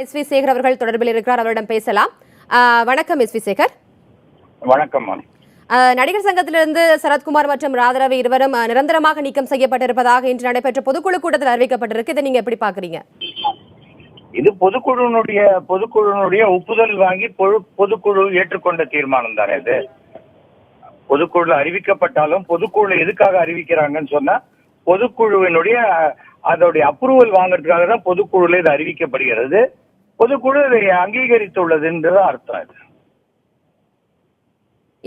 SV. Sekar அவர்கள் தொடர்பில் இருக்கிறார், அவரிடம் பேசலாம். வணக்கம் எஸ்.வி. சேகர். வணக்கம். நடிகர் சங்கத்திலிருந்து சரத்குமார் மற்றும் ராதாரவி இருவரும் நிரந்தரமாக நீக்கம் செய்யப்பட்டிருப்பதாக இன்று நடைபெற்ற பொதுக்குழு கூட்டத்தில் அறிவிக்கப்பட்டிருக்கு. இதை நீங்க எப்படி பாக்குறீங்க? இது பொதுக்குழுனுடைய ஒப்புதல் வாங்கி பொதுக்குழு ஏற்றுக்கொண்ட தீர்மானம் தானே. இது பொதுக்குழு அறிவிக்கப்பட்டாலும் பொதுக்குழு எதுக்காக அறிவிக்கிறாங்கன்னு சொன்னா பொதுக்குழுவினுடைய அதோடைய அப்ரூவல் வாங்கறதுக்காக தான் பொதுக்குழுல இது அறிவிக்கப்படுகிறது. பொதுக்குழு இதை அங்கீகரித்துள்ளதுன்றது அர்த்தம். இது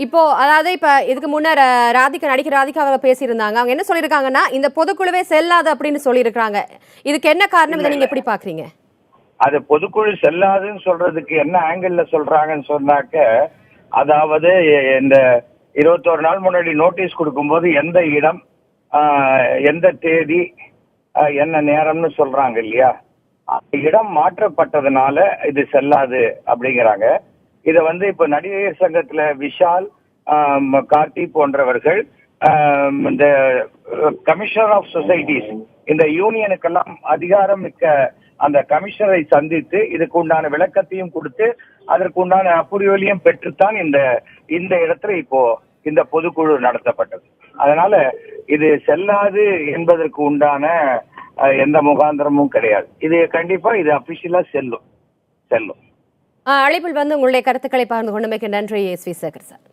இப்போ அதாவது இப்ப இதுக்கு முன்னர் நடிகர் ராதிகா அவங்க பேசியிருந்தாங்க. அவங்க என்ன சொல்லியிருக்காங்கன்னா, இந்த பொதுக்குழுவே செல்லாது அப்படின்னு சொல்லியிருக்காங்க. இதுக்கு என்ன காரணம்? இதை நீங்க எப்படி பாக்குறீங்க? அது பொதுக்குழு செல்லாதுன்னு சொல்றதுக்கு என்ன ஆங்கிள் சொல்றாங்கன்னு சொன்னாக்க, அதாவது இந்த 21 நாள் முன்னாடி நோட்டீஸ் கொடுக்கும்போது எந்த இடம், எந்த தேதி, என்ன நேரம்னு சொல்றாங்க இல்லையா, இடம் மாற்றப்பட்டதுனால இது செல்லாது அப்படிங்கிறாங்க. இத இப்ப நடிகர் சங்கத்துல விஷால், கார்த்தி போன்றவர்கள் இந்த கமிஷனர் ஆஃப் சொசைட்டிஸ், இந்த யூனியனுக்கெல்லாம் அதிகாரம் மிக்க அந்த கமிஷனரை சந்தித்து இதுக்கு உண்டான விளக்கத்தையும் கொடுத்து அதற்கு உண்டான அப்ரூவலையும் பெற்றுத்தான் இந்த இடத்துல இப்போ இந்த பொதுக்குழு நடத்தப்பட்டது. அதனால இது செல்லாது என்பதற்கு உண்டான எந்த முகாந்திரமும் கிடையாது. இது கண்டிப்பா இது அபிஷியலா செல்லும். அழைப்பில் உங்களுடைய கருத்துக்களை பகிர்ந்து கொண்டமைக்கு நன்றி எஸ்.வி. சேகர் சார்.